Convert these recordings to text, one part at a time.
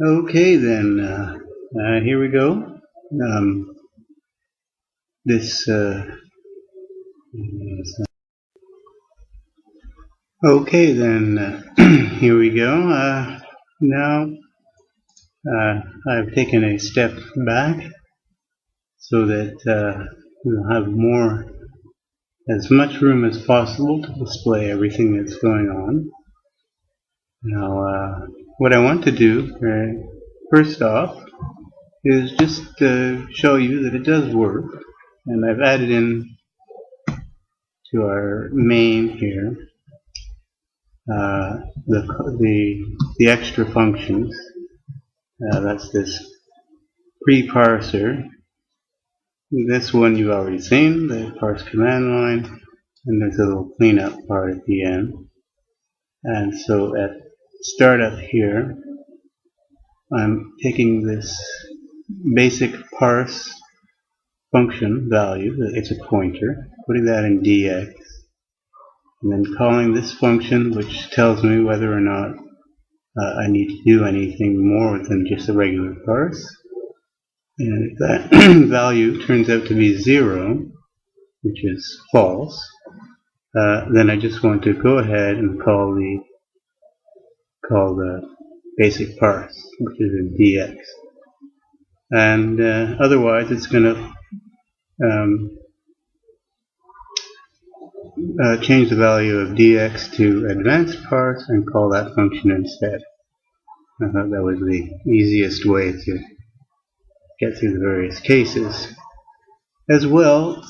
Okay, then here we go. Okay, then here we go. Now I've taken a step back so that we'll have as much room as possible to display everything that's going on. Now, what I want to do first off is just show you that it does work, and I've added in to our main here the extra functions. That's this pre-parser. This one you've already seen, the parse command line, and there's a little cleanup part at the end. And so at startup here, I'm taking this basic parse function value, it's a pointer, putting that in dx, and then calling this function, which tells me whether or not I need to do anything more than just a regular parse. And if that value turns out to be 0, which is false, then I just want to go ahead and call the basic parse, which is in dx. And otherwise, it's going to change the value of dx to advanced parse and call that function instead. I thought that was the easiest way to get through the various cases. As well,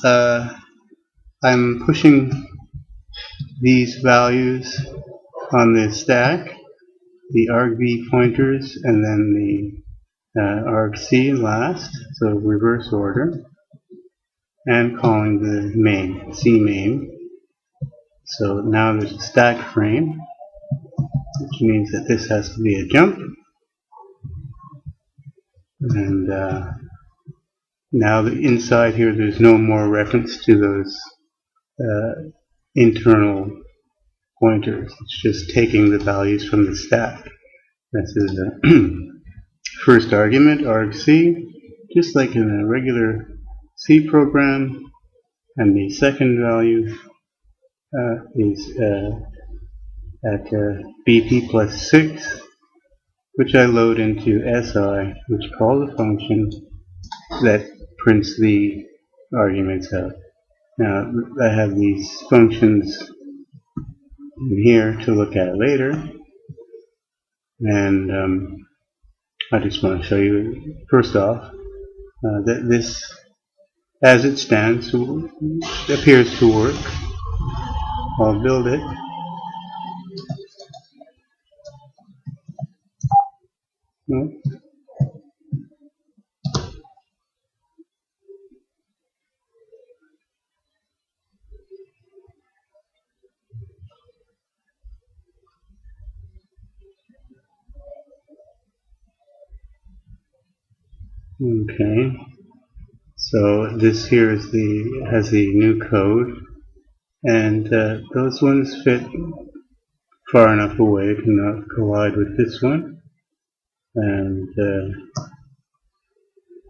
I'm pushing these values on the stack, the argv pointers, and then the argc last, so reverse order, and calling the main, cmain. So now there's a stack frame, which means that this has to be a jump. And now inside here there's no more reference to those internal pointers. It's just taking the values from the stack. This is a first argument, argc, just like in a regular C program, and the second value is at BP plus 6, which I load into SI, which calls a function that prints the arguments out. Now, I have these functions in here to look at later, and I just want to show you, first off, that this, as it stands, appears to work. I'll build it. Okay, so this here is has the new code, and those ones fit far enough away to not collide with this one. And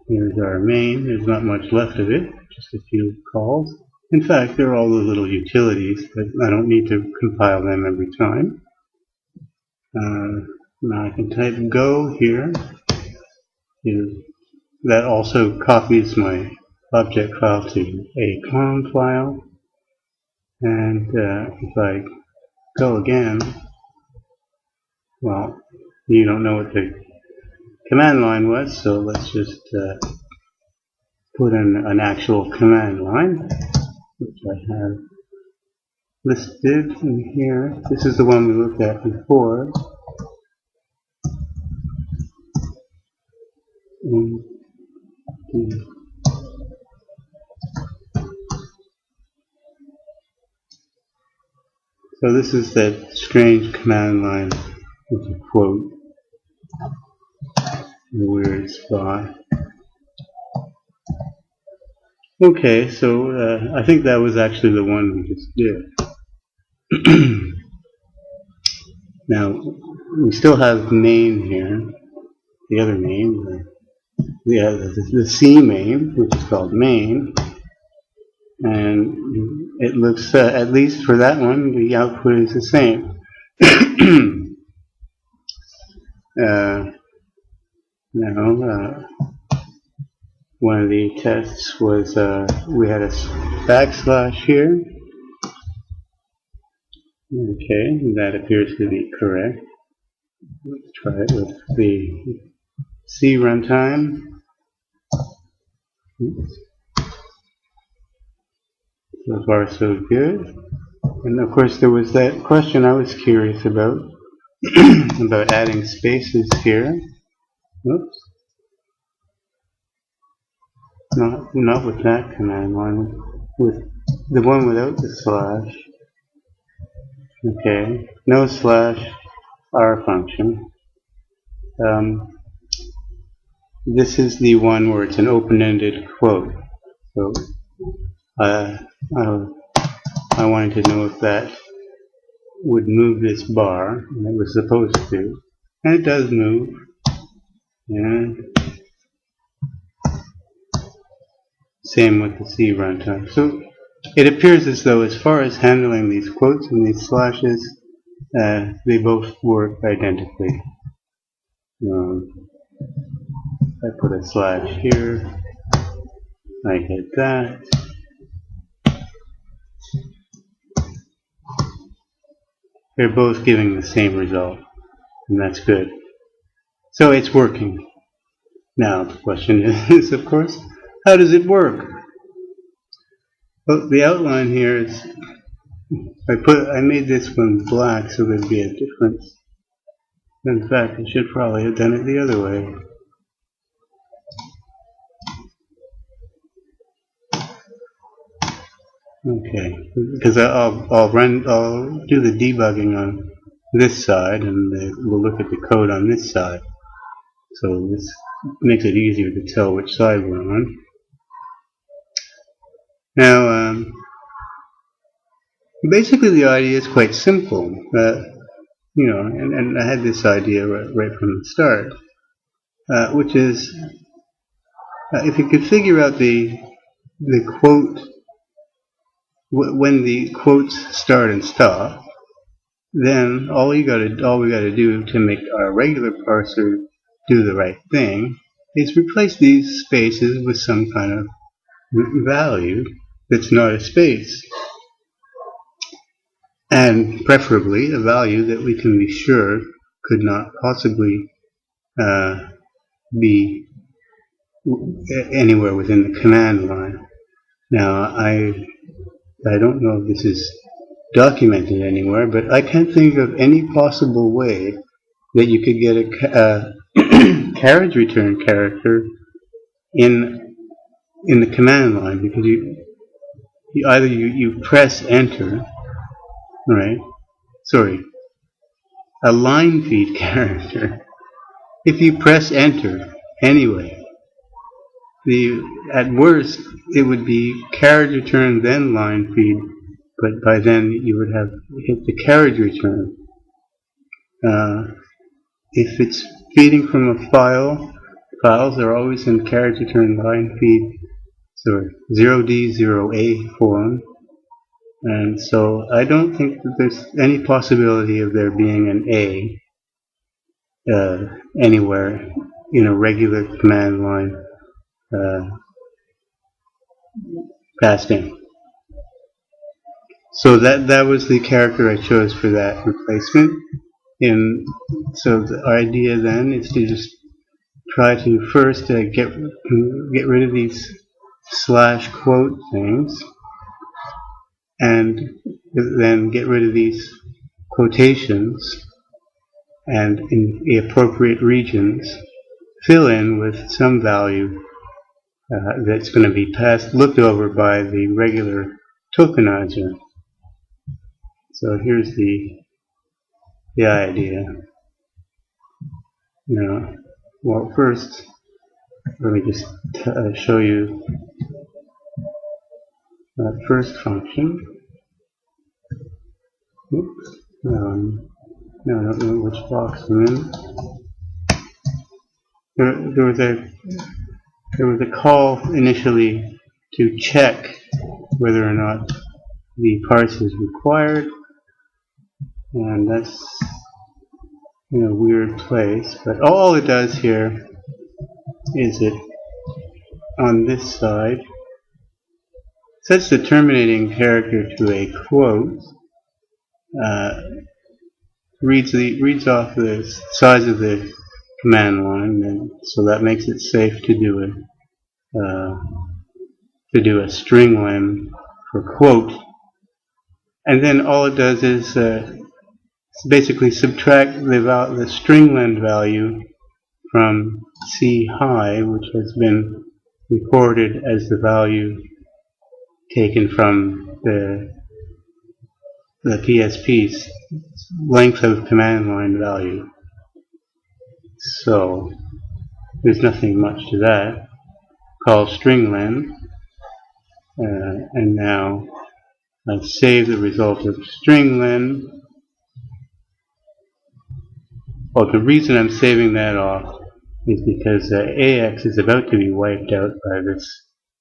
here's our main. There's not much left of it, just a few calls. In fact, they're all the little utilities, but I don't need to compile them every time. Now I can type go here. That also copies my object file to a clone file. And if I go again, well, you don't know what the command line was, so let's just put in an actual command line, which I have listed in here. This is the one we looked at before. So this is that strange command line with a quote in a weird spot. Okay, so I think that was actually the one we just did. Now, we still have main here, the other main, the C main, which is called main, and it looks, at least for that one, the output is the same. Now, one of the tests was we had a backslash here. Okay, that appears to be correct. Let's try it with the C runtime. Oops. So far so good. And of course there was that question I was curious about, about adding spaces here. Oops. Not with that command line, with the one without the slash. Okay, no slash R function. This is the one where it's an open-ended quote. So I wanted to know if that would move this bar, and it was supposed to, and it does move. And same with the C runtime. So it appears as though, as far as handling these quotes and these slashes, they both work identically. I put a slash here, I get that. They're both giving the same result, and that's good. So it's working. Now the question is, of course, how does it work? Well, the outline here is, I made this one black so there'd be a difference. In fact, I should probably have done it the other way. Okay, because I'll do the debugging on this side, and we'll look at the code on this side. So this makes it easier to tell which side we're on. Now, basically the idea is quite simple. You know, and I had this idea right from the start, which is if you could figure out the quote, when the quotes start and stop, then all we got to do to make our regular parser do the right thing is replace these spaces with some kind of value that's not a space, and preferably a value that we can be sure could not possibly be anywhere within the command line. Now, I don't know if this is documented anywhere, but I can't think of any possible way that you could get a carriage return character in the command line, because you press enter, right? Sorry, a line feed character. If you press enter anyway, at worst it would be carriage return then line feed, but by then you would have hit the carriage return. If it's feeding from a file, files are always in carriage return line feed, sorry, 0D 0A form, and so I don't think that there's any possibility of there being an A anywhere in a regular command line passed in. So that was the character I chose for that replacement. And so the idea then is to just try to first get rid of these slash quote things, and then get rid of these quotations, and in the appropriate regions fill in with some value that's going to be looked over by the regular tokenizer. So here's the idea. Now, well, first let me just show you that first function. Oops. Now I don't know which box I'm in. there was a call initially to check whether or not the parse is required, and that's in a weird place. But all it does here is it on this side sets the terminating character to a quote, reads off the size of the command line, and so that makes it safe to do a string len for quote, and then all it does is basically subtract the string len value from C high, which has been recorded as the value taken from the PSP's length of command line value. So there's nothing much to that. Call string len, and now I've saved the result of string len. Well, the reason I'm saving that off is because AX is about to be wiped out by this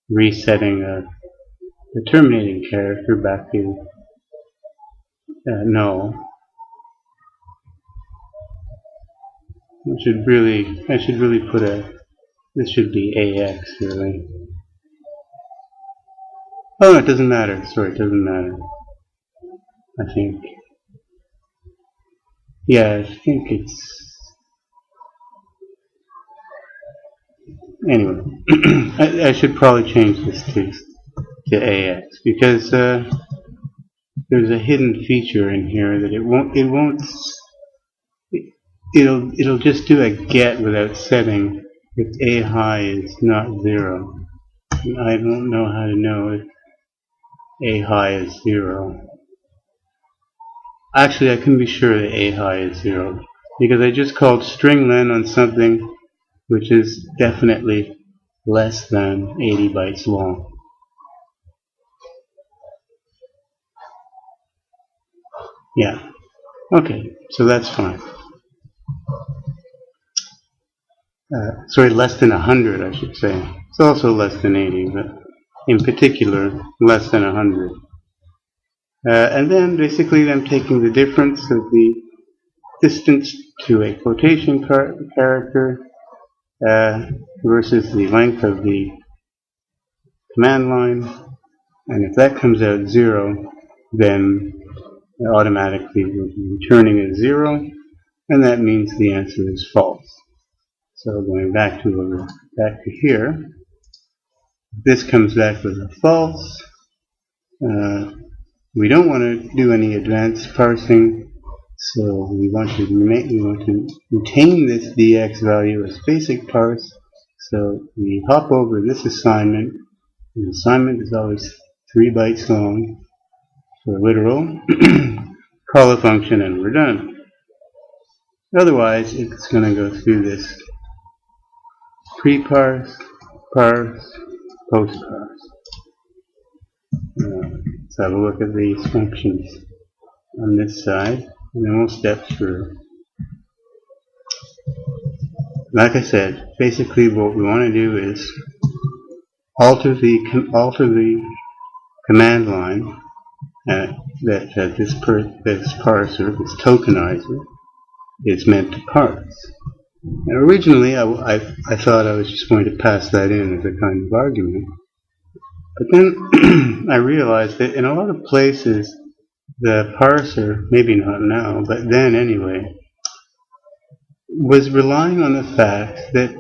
resetting the terminating character back to null. I should really put this should be AX really. Oh no, it doesn't matter. Sorry, it doesn't matter. I think. Yeah, I think it's. Anyway, I should probably change this to AX because there's a hidden feature in here that it'll just do a get without setting if A high is not 0. And I don't know how to know if A high is 0. Actually, I can be sure that A high is 0 because I just called string len on something which is definitely less than 80 bytes long. Yeah. Okay, so that's fine. Sorry, less than 100, I should say. It's also less than 80, but in particular, less than 100. And then basically I'm taking the difference of the distance to a quotation character versus the length of the command line, and if that comes out 0, then automatically we're returning a 0, and that means the answer is false. So going back to here, this comes back with a false. We don't want to do any advanced parsing, so we want to retain this dx value as basic parse. So we hop over this assignment. The assignment is always 3 bytes long for literal. Call a function and we're done. Otherwise, it's going to go through this pre-parse, parse, post-parse. Let's have a look at these functions on this side, and then we'll step through. Like I said, basically what we want to do is alter the command line that this parser, this tokenizer, is meant to parse. And originally, I thought I was just going to pass that in as a kind of argument. But then I realized that in a lot of places, the parser, maybe not now, but then anyway, was relying on the fact that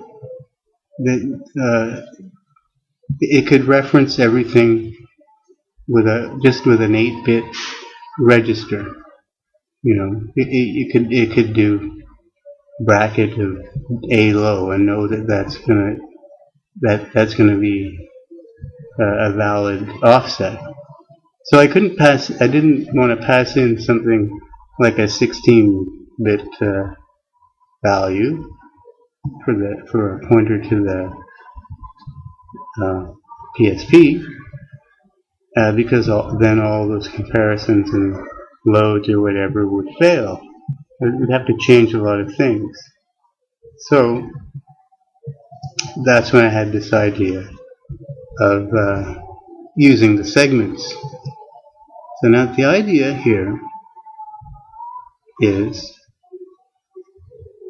it could reference everything just with an 8-bit register. You know, it could do bracket of A low and know that that's gonna be a valid offset. So I didn't want to pass in something like a 16-bit value for a pointer to the PSP, because then all those comparisons and loads or whatever would fail. We'd have to change a lot of things. So that's when I had this idea of using the segments. So now the idea here is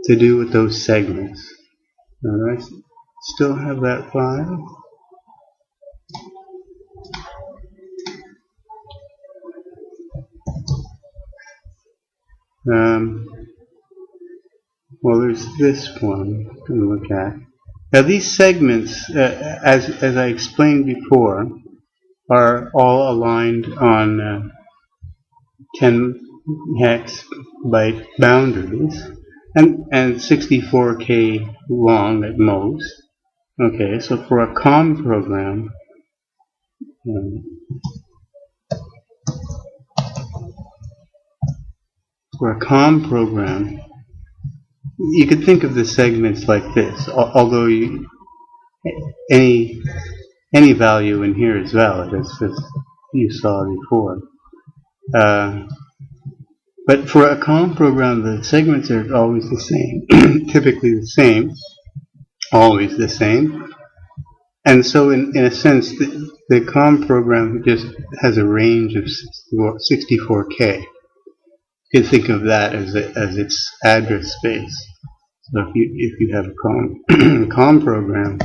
to do with those segments. Now, do I still have that file? Well, there's this one to look at. Now, these segments, as I explained before, are all aligned on 10 hex byte boundaries and 64K long at most. Okay, so for a COM program, you could think of the segments like this, although any value in here is valid, as you saw before. But for a COM program, the segments are always the same, typically the same, always the same. And so in a sense, the COM program just has a range of 64K. You can think of that as its address space. So if you have a COM program,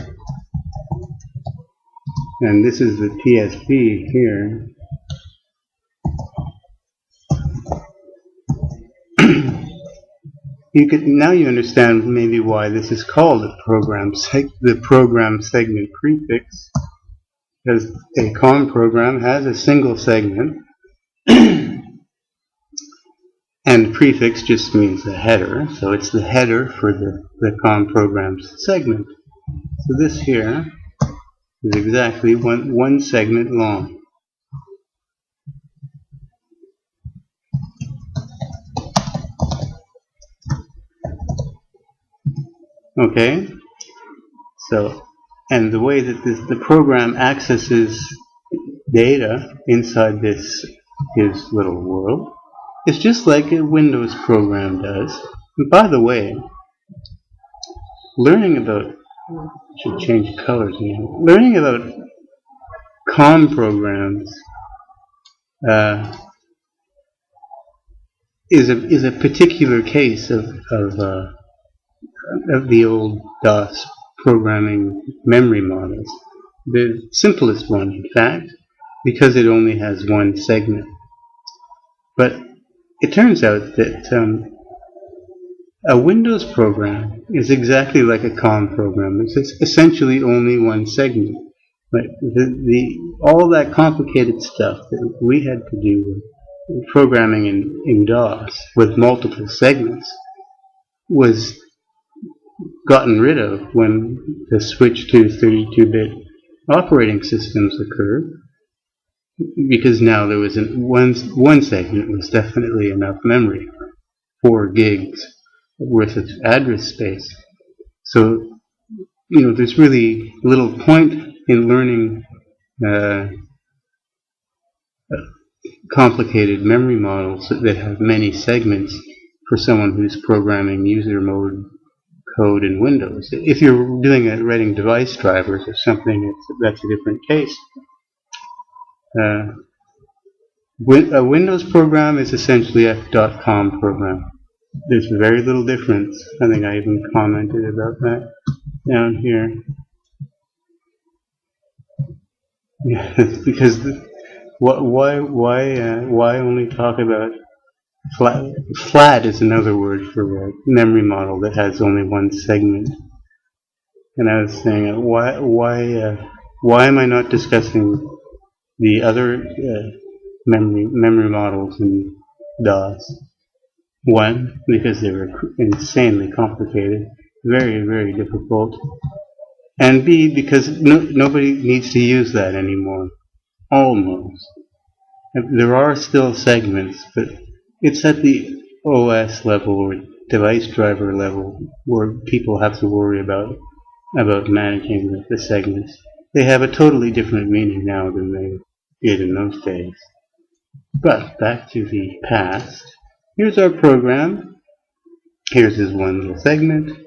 and this is the PSP here, now you understand maybe why this is called the program segment prefix, because a COM program has a single segment, and prefix just means the header, so it's the header for the COM program's segment. So this here is exactly one segment long. Okay, so, and the way that the program accesses data inside his little world is just like a Windows program does. And by the way, learning about, should change colors here, learning about COM programs is a particular case of the old DOS programming memory models. The simplest one, in fact, because it only has one segment. But it turns out that a Windows program is exactly like a COM program. It's essentially only one segment. But all that complicated stuff that we had to do with programming in DOS with multiple segments was gotten rid of when the switch to 32-bit operating systems occurred, because now there was one segment was definitely enough memory, 4 gigs worth of address space. So, there's really little point in learning complicated memory models that have many segments for someone who's programming user mode code in Windows. If you're doing it, writing device drivers or something, that's a different case. A Windows program is essentially a .com program. There's very little difference. I think I even commented about that down here. Yeah, because why only talk about flat? Flat is another word for a memory model that has only one segment. And I was saying, why am I not discussing the other memory models in DOS? One, because they were insanely complicated, very, very difficult. And B, because nobody needs to use that anymore. Almost. There are still segments, but it's at the OS level or device driver level where people have to worry about managing the segments. They have a totally different meaning now than they did in those days. But back to the past. Here's our program. Here's his one little segment.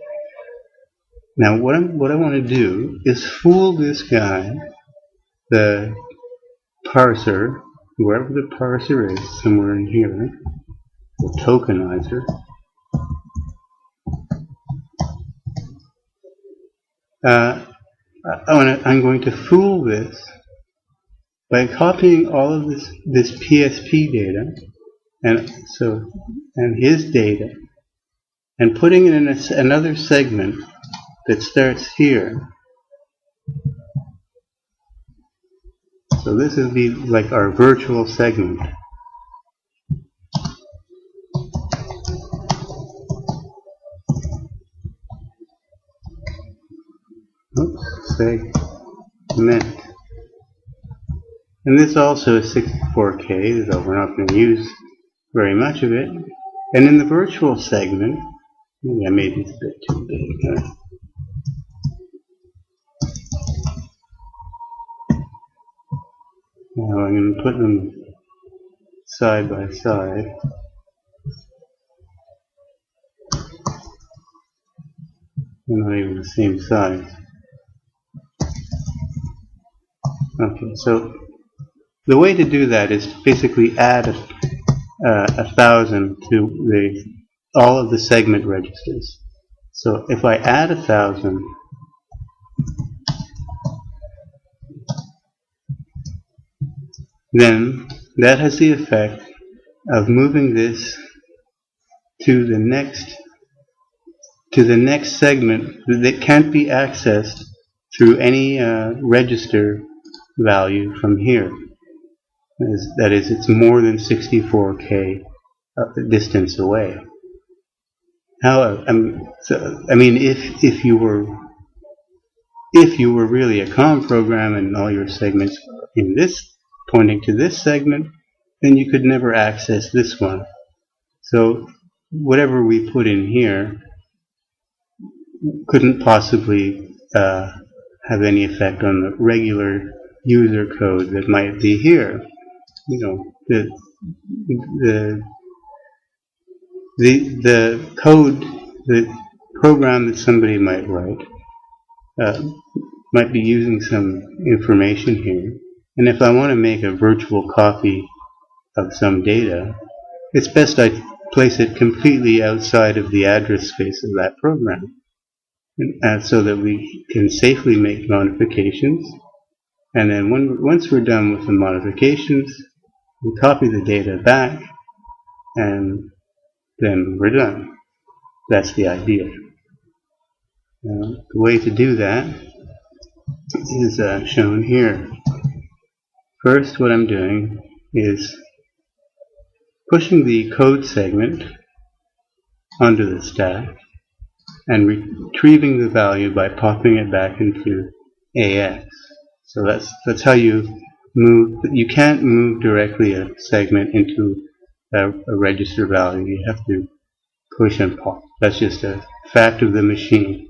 Now what I want to do is fool this guy, the parser, wherever the parser is, somewhere in here, the tokenizer. I'm going to fool this by copying all of this PSP data and his data and putting it in another segment that starts here. So this would be like our virtual segment. Oops, segment. And this also is 64K, though we're not going to use very much of it. And in the virtual segment, maybe I made this a bit too big. Now I'm going to put them side by side. They're not even the same size. Okay, so the way to do that is basically add 1,000 to all of the segment registers. So if I add 1,000, then that has the effect of moving this to the next segment that can't be accessed through any register value from here. That is, it's more than 64K distance away. However, if you were really a COM program and all your segments in this pointing to this segment, then you could never access this one. So whatever we put in here couldn't possibly have any effect on the regular user code that might be here. You know, the code, the program that somebody might write might be using some information here. And if I want to make a virtual copy of some data, it's best I place it completely outside of the address space of that program, so that we can safely make modifications. And then once we're done with the modifications, we copy the data back, and then we're done. That's the idea. The way to do that is shown here. First, what I'm doing is pushing the code segment onto the stack and retrieving the value by popping it back into AX. So that's how you move. You can't move directly a segment into a register value. You have to push and pop. That's just a fact of the machine.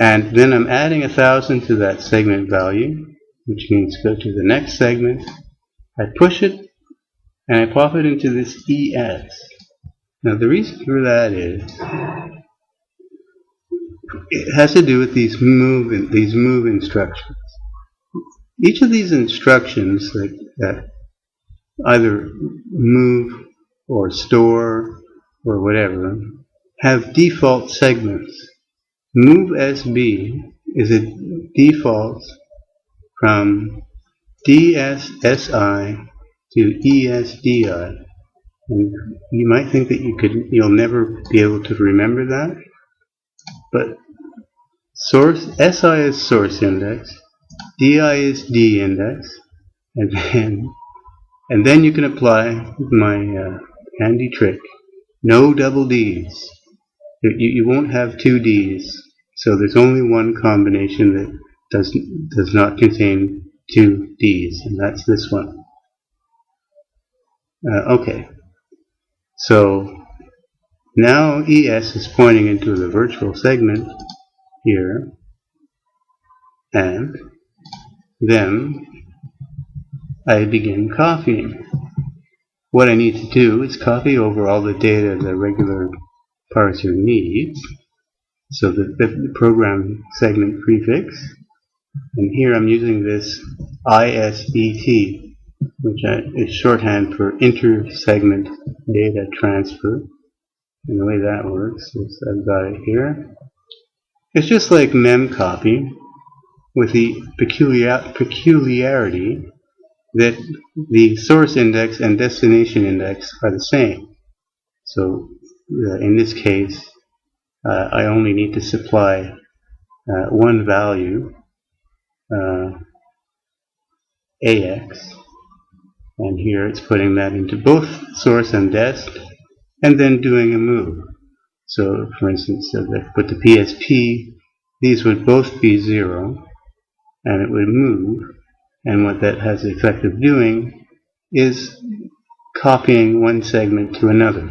And then I'm adding 1,000 to that segment value, which means go to the next segment. I push it and I pop it into this ES. Now the reason for that is it has to do with these move instructions. Each of these instructions, like either move or store or whatever, have default segments. Move SB is a default from DSSI to ESDI. And you might think that you'll never be able to remember that, but SI is source index, DI is D index, and then you can apply my handy trick. No double D's. You won't have two D's, so there's only one combination that does not contain two D's, and that's this one. Okay, so now ES is pointing into the virtual segment here, and then I begin copying. What I need to do is copy over all the data the regular parser needs, So the program segment prefix, and here I'm using this ISDT, which is shorthand for inter-segment data transfer. And the way that works is I've got it here. It's just like memcopy, with the peculiarity that the source index and destination index are the same. So in this case, I only need to supply one value, AX, and here it's putting that into both source and dest, and then doing a move. So for instance, if I put the PSP, these would both be 0, and it would move, and what that has the effect of doing is copying one segment to another,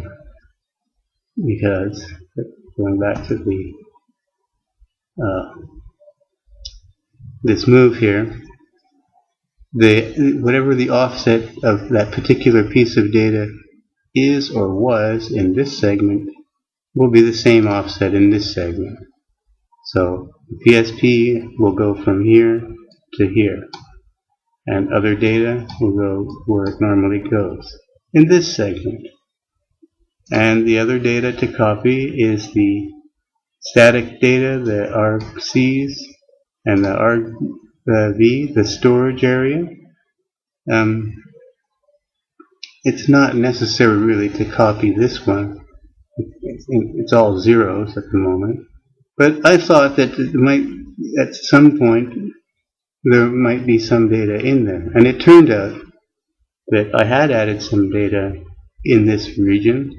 because going back to the this move here, whatever the offset of that particular piece of data is or was in this segment will be the same offset in this segment. So the PSP will go from here to here, and other data will go where it normally goes in this segment. And the other data to copy is the static data, the argcs, and the argv, the storage area. It's not necessary really to copy this one. It's all zeros at the moment. But I thought that it might, at some point, there might be some data in there. And it turned out that I had added some data in this region,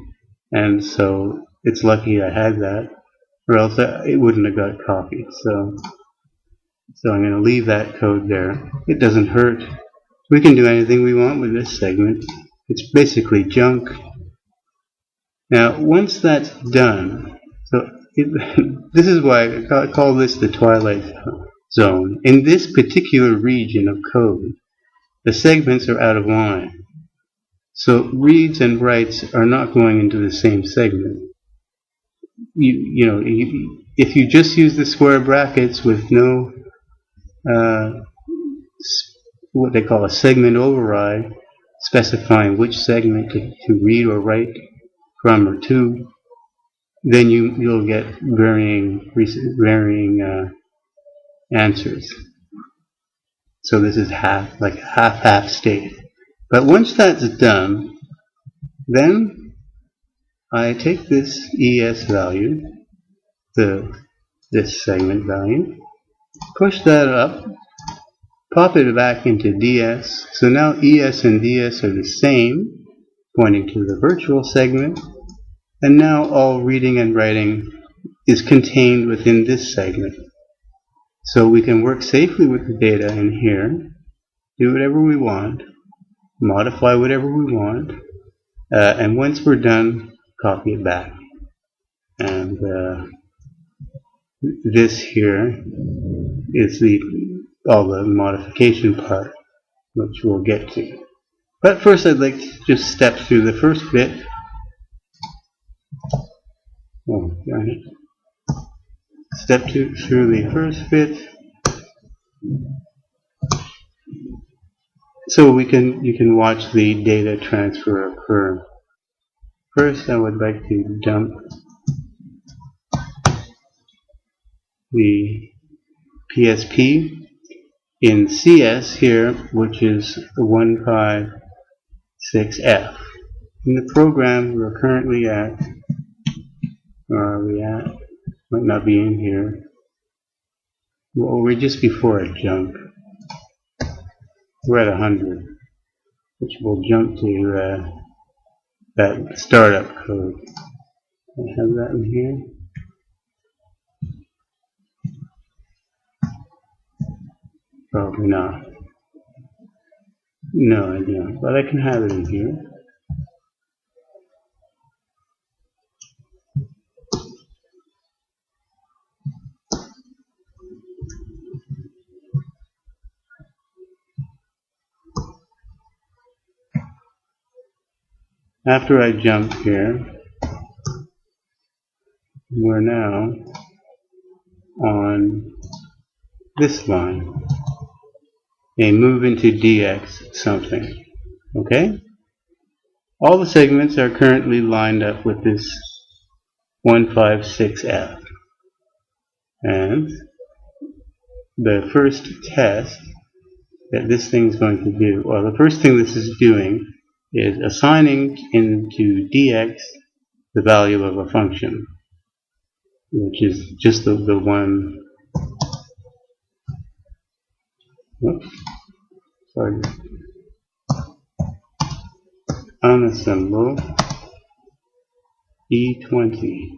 and so it's lucky I had that, or else it wouldn't have got copied. So I'm going to leave that code there. It doesn't hurt. We can do anything we want with this segment. It's basically junk. Now, once that's done, this is why I call this the twilight zone. In this particular region of code, the segments are out of line. So reads and writes are not going into the same segment. If you just use the square brackets with no what they call a segment override, specifying which segment to read or write from or to, then you'll get varying answers. So this is like half state. But once that's done, then I take this ES value, this segment value, push that up, pop it back into DS. So now ES and DS are the same, pointing to the virtual segment. And now all reading and writing is contained within this segment. So we can work safely with the data in here, do whatever we want, modify whatever we want, and once we're done, copy it back. And this here is all the modification part, which we'll get to. But first I'd like to just step through the first bit. Oh, darn it. Step through the first bit. So you can watch the data transfer occur. First I would like to dump the PSP in CS here, which is 156F. In the program we're currently at, where are we at? Might not be in here. Well, we're just before a jump. We're at 100, which will jump to that startup code. I have that in here. Probably not. No, I don't. But I can have it in here. After I jump here, we're now on this line, a move into DX something. Okay? All the segments are currently lined up with this 156F. And the first test that this thing is going to do, or the first thing this is doing, is assigning into DX the value of a function, which is just the one. Oops, sorry. Unassemble E20.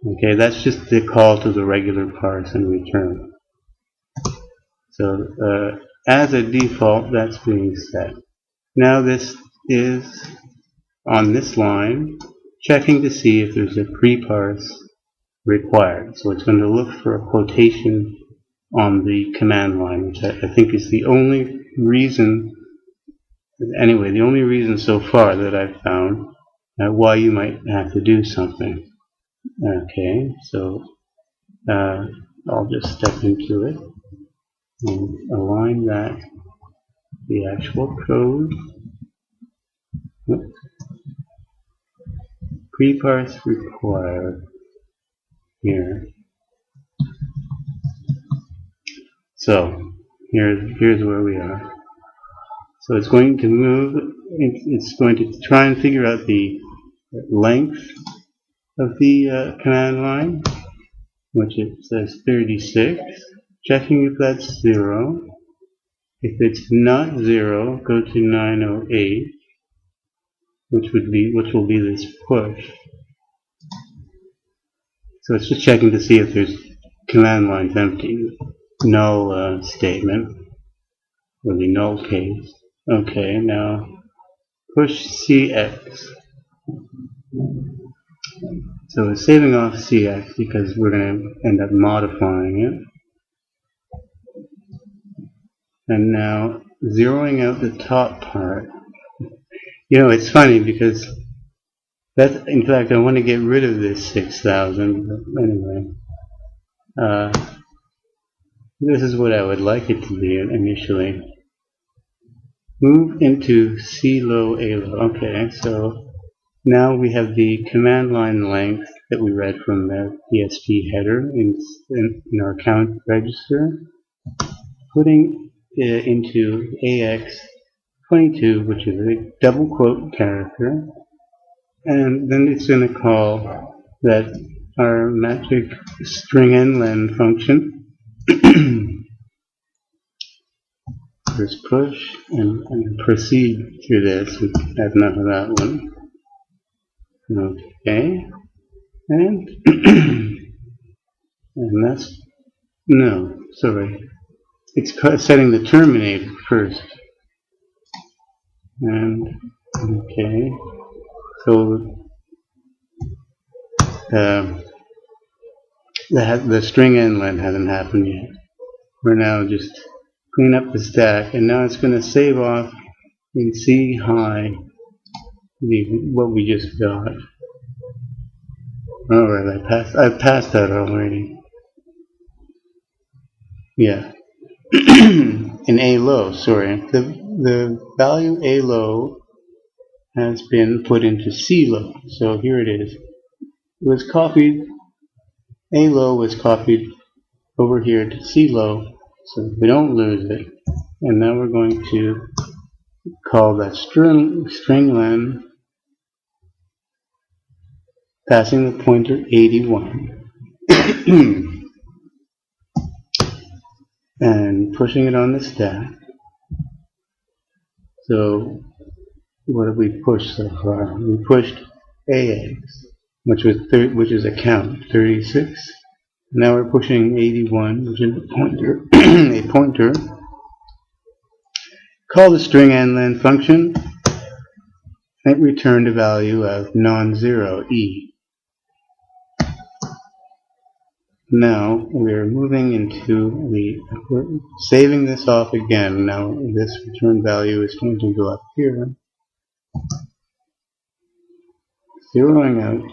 Okay, that's just the call to the regular parse and return. So as a default, that's being set. Now this is on this line, checking to see if there's a pre-parse required. So it's going to look for a quotation on the command line, which I think is the only reason, anyway, the only reason so far that I've found why you might have to do something. Okay, so I'll just step into it and align that the actual code. Pre-parse required here. So here's where we are. So it's going to move. It's going to try and figure out the length of the command line, which it says 36. Checking if that's 0. If it's not 0, go to 908, which will be this push. So it's just checking to see if there's command line's empty, null statement, or the null case. Okay, now push CX. So we're saving off CX because we're going to end up modifying it. And now zeroing out the top part. You know, it's funny because that's, in fact, I want to get rid of this 6,000, but anyway. This is what I would like it to be initially. Move into C-low, A-low. Okay, so now we have the command line length that we read from the PSP header in our count register. Putting it into AX22, which is a double quote character, and then it's going to call that our magic string nlen function. First push and proceed through this. We have enough of that one. Okay, and and that's no, sorry. It's setting the terminator first. And okay, so the string nlen hasn't happened yet. We're now just clean up the stack, and now it's going to save off in C high what we just got. Alright, I passed that already. Yeah. In A low, sorry. The value A low has been put into C low. So here it is. It was copied, A low was copied over here to C low, so we don't lose it. And now we're going to call that stringlen, passing the pointer 81. And pushing it on the stack. So what have we pushed so far? We pushed AX, which is a count, 36. Now we're pushing 81, which is a pointer. A pointer. Call the string nlen function. It returned a value of non-zero E. Now we're moving into we're saving this off again. Now this return value is going to go up here. Zeroing out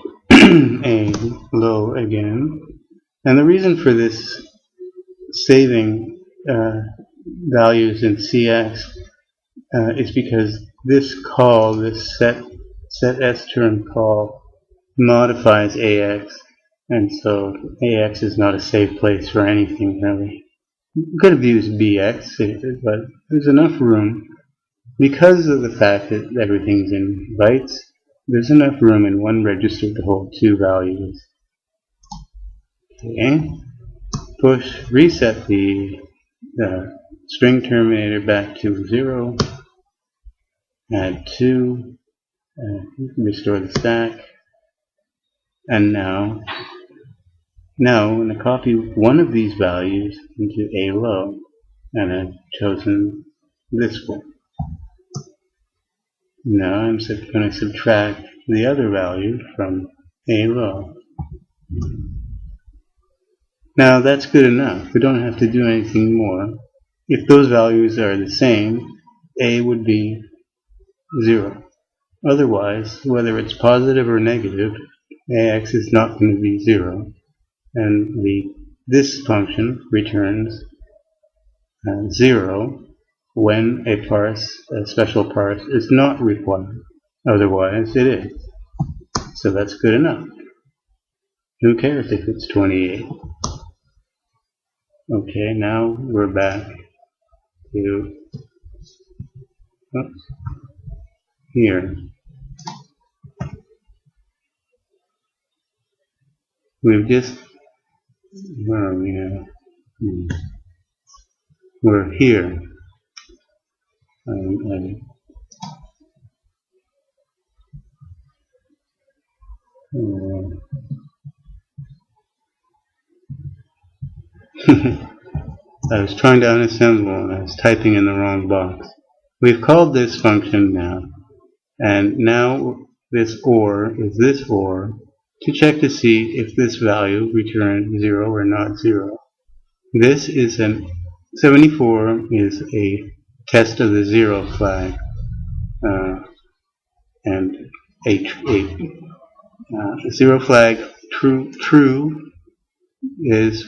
A low again. And the reason for this saving values in CX is because this call, this set s-term call, modifies AX, and so AX is not a safe place for anything really. You could have used BX, but there's enough room because of the fact that everything's in bytes. There's enough room in one register to hold two values. Okay, reset the string terminator back to 0, add 2, restore the stack, and now I'm going to copy one of these values into A low, and I've chosen this one. Now I'm going to subtract the other value from A low. Now that's good enough. We don't have to do anything more. If those values are the same, A would be 0. Otherwise, whether it's positive or negative, AX is not going to be 0. And this function returns 0 when a special parse is not required. Otherwise, it is. So that's good enough. Who cares if it's 28? Okay, now we're back to here. We've just, where are we now? We're here. I was trying to unassemble and I was typing in the wrong box. We've called this function now, and now this OR is this OR to check to see if this value returns 0 or not 0. This is 74 is a test of the 0 flag, and a 0 flag true is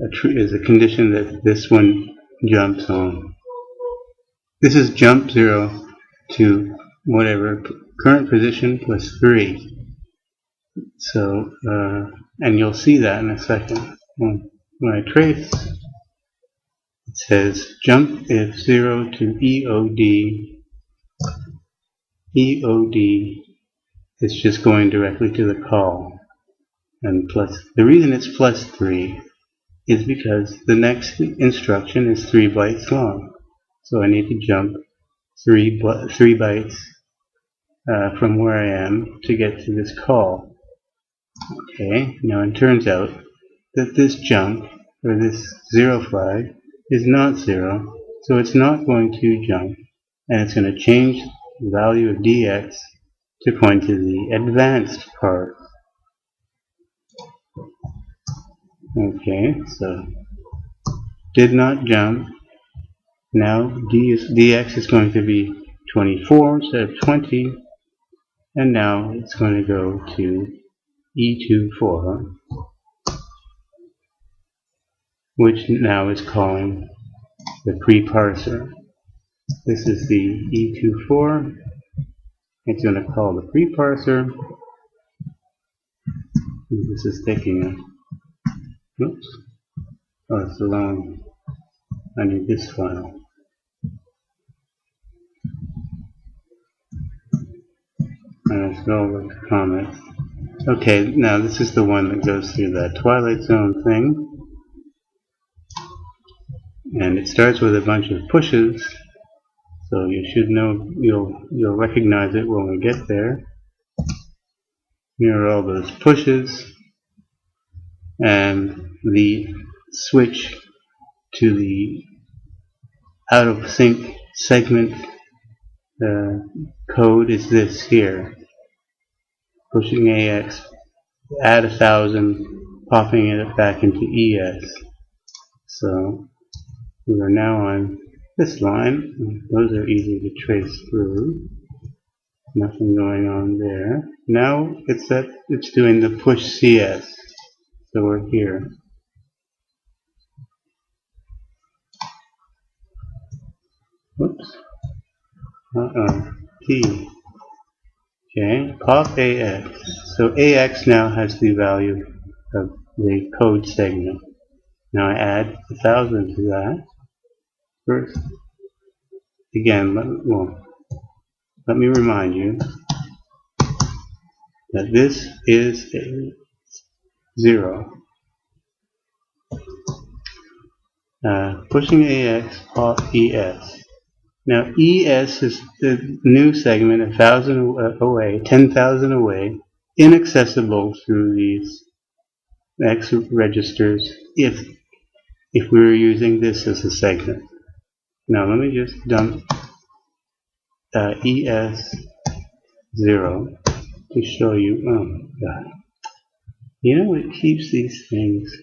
a condition that this one jumps on. This is jump 0 to whatever current position plus 3. So, and you'll see that in a second. When I trace, it says jump if 0 to EOD. EOD is just going directly to the call. And the reason it's plus 3 is because the next instruction is 3 bytes long. So I need to jump 3 bytes from where I am to get to this call. Okay, now it turns out that this jump, or this 0 flag, is not 0, so it's not going to jump, and it's going to change the value of dx to point to the advanced part. Okay, so did not jump. Now dx is going to be 24 instead of 20, and now it's going to go to E24, which now is calling the pre-parser. This is the E24. It's going to call the pre-parser. This is taking a, oops, oh, it's the wrong, I need this file. Let's go over to comments. Okay, now this is the one that goes through that Twilight Zone thing. And it starts with a bunch of pushes. So you should know, you'll recognize it when we get there. Here are all those pushes. And the switch to the out of sync segment code is this here. Pushing AX, add 1,000, popping it back into ES. So we are now on this line. Those are easy to trace through. Nothing going on there. Now it's doing the push CS. So we're here. T. Okay, pop AX. So AX now has the value of the code segment. Now I add 1,000 to that. First, again, let me remind you that this is a 0. Pushing AX, pop ES. Now ES is the new segment 1,000 away, 10,000 away, inaccessible through these X registers if we were using this as a segment. Now let me just dump ES 0 to show you. Oh God. You know, it keeps these things.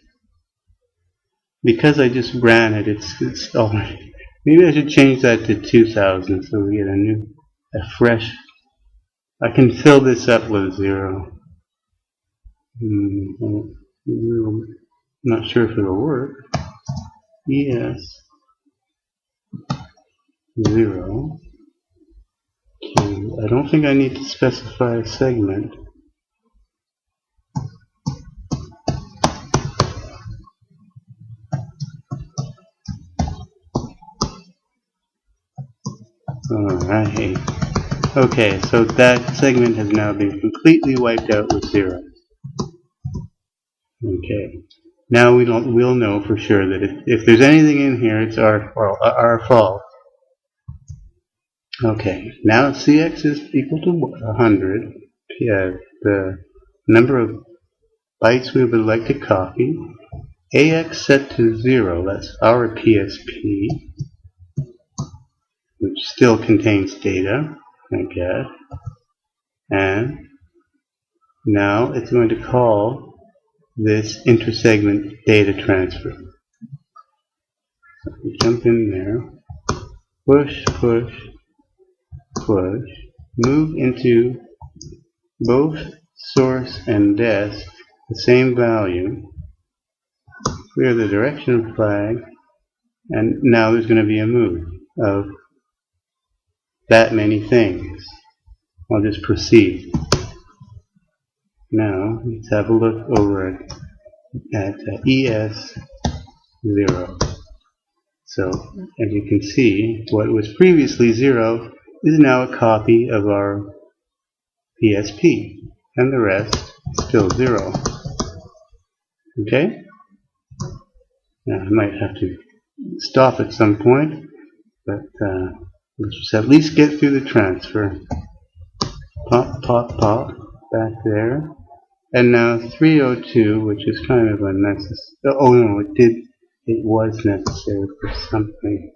Because I just ran it, it's already. Maybe I should change that to 2,000 so we get a fresh. I can fill this up with 0. I'm not sure if it'll work. ES 0. I don't think I need to specify a segment. Alright. Okay, so that segment has now been completely wiped out with 0. Okay. Now we'll know for sure that if there's anything in here, it's our fault. Okay. Now CX is equal to 100. Yeah, the number of bytes we would like to copy. AX set to 0. That's our PSP, which still contains data, I guess. And now it's going to call this intersegment data transfer. So we jump in there, push, push, push, move into both source and desk the same value, clear the direction flag, and now there's going to be a move of that many things. I'll just proceed. Now let's have a look over at ES 0. So as you can see, what was previously 0 is now a copy of our PSP, and the rest still 0. Okay? Now I might have to stop at some point, but let's just at least get through the transfer. Pop, pop, pop, back there. And now 302, which is kind of unnecessary. Oh no, it was necessary for something.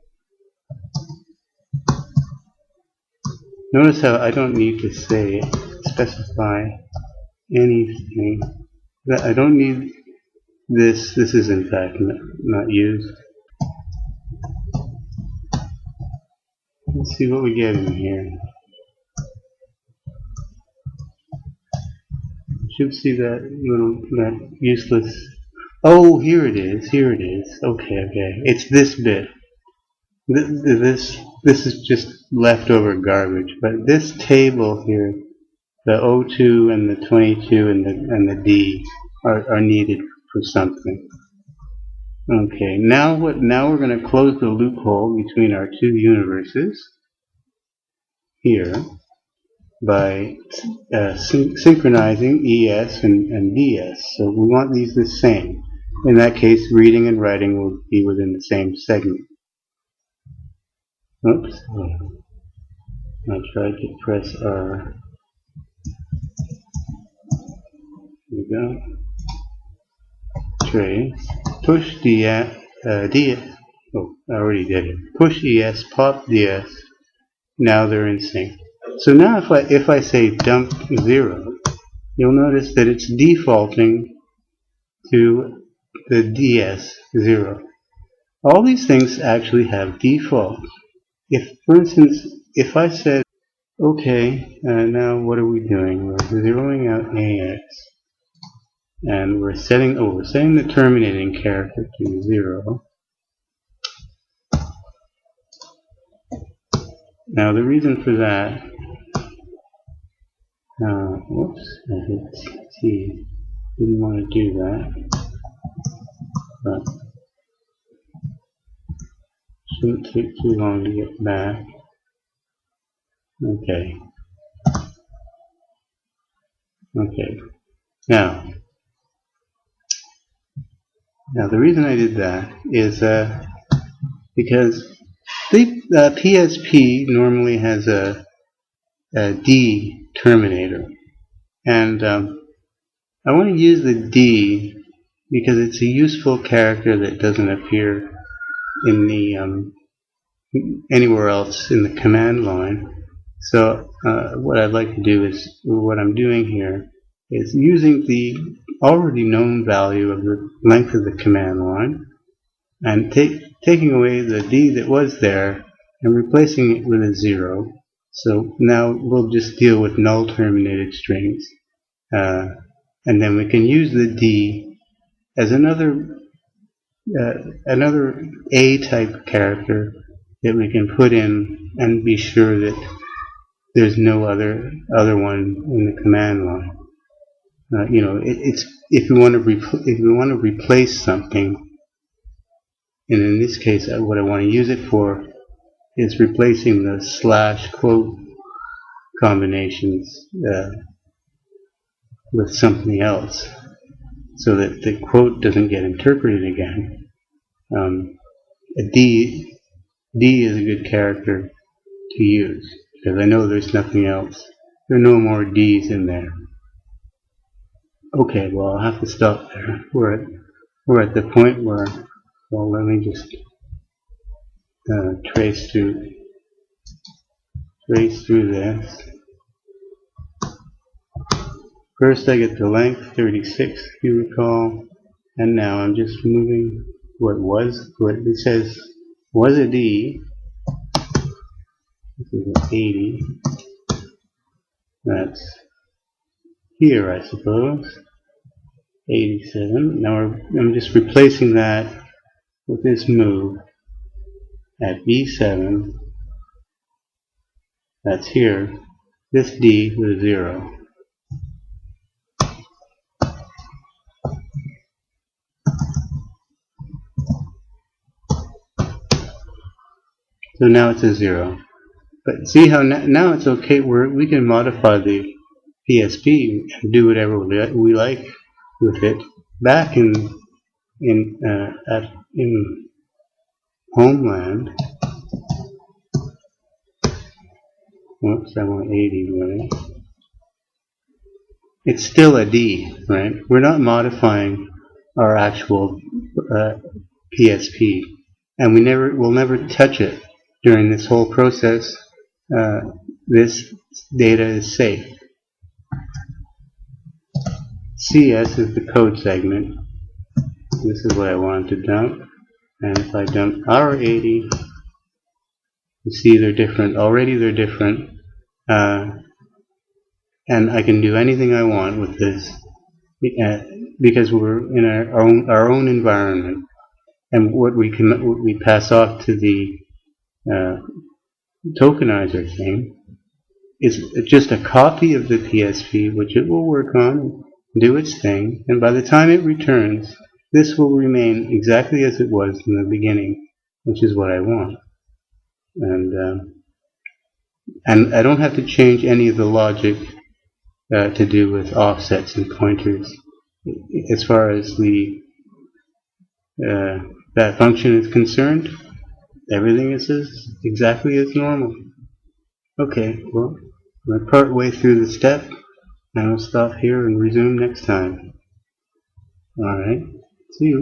Notice how I don't need to specify anything. I don't need this. This is in fact not used. Let's see what we get in here. You should see that useless. Oh, here it is. Here it is. Okay, okay. It's this bit. This is just leftover garbage. But this table here, the 02 and the 22 and the D are needed for something. Okay. Now we're going to close the loophole between our two universes here by synchronizing ES and DS. So we want these the same. In that case, reading and writing will be within the same segment. Oops. I tried to press R. Here we go. Trace. Push DS. Oh, I already did it. Push ES, pop DS. Now they're in sync. So now if I say dump 0, you'll notice that it's defaulting to the DS 0. All these things actually have defaults. If, for instance, if I said, okay, now what are we doing? We're zeroing out AX, and we're setting the terminating character to 0. Now the reason for that, whoops, I hit T. Didn't want to do that, but shouldn't take too long to get back. Okay. Okay. Now the reason I did that is because the PSP normally has a D terminator, and I want to use the D because it's a useful character that doesn't appear in the anywhere else in the command line. So what I'd like to do is, what I'm doing here is using the already known value of the length of the command line and taking away the D that was there and replacing it with a 0. So now we'll just deal with null terminated strings, and then we can use the D as another A type character that we can put in and be sure that there's no other one in the command line. You know, it's if we want to replace something, and in this case, what I want to use it for is replacing the slash quote combinations with something else, so that the quote doesn't get interpreted again. A D is a good character to use because I know there's nothing else. There are no more D's in there. Okay, well, I'll have to stop there. We're at the point where, well, let me just trace through this. First I get the length 36, if you recall, and now I'm just moving what it says was a D. This is an 80. That's here, I suppose. 87. Now I'm just replacing that with this move at B7. That's here. This D with a 0. So now it's a 0. But see how now it's okay. We can modify the PSP and do whatever we like with it. Back in Homeland. Whoops, I want 80 really. It's still a D, right? We're not modifying our actual PSP, and we'll never touch it during this whole process. This data is safe. CS is the code segment. This is what I wanted to dump, and if I dump R80, you see they're different. Already they're different, and I can do anything I want with this because we're in our own environment, and what we pass off to the tokenizer thing is just a copy of the PSP, which it will work on, do its thing, and by the time it returns, this will remain exactly as it was in the beginning, which is what I want. And I don't have to change any of the logic to do with offsets and pointers. As far as the that function is concerned, everything is exactly as normal. Okay, well, we're part way through the step, and I'll stop here and resume next time. Alright, see you.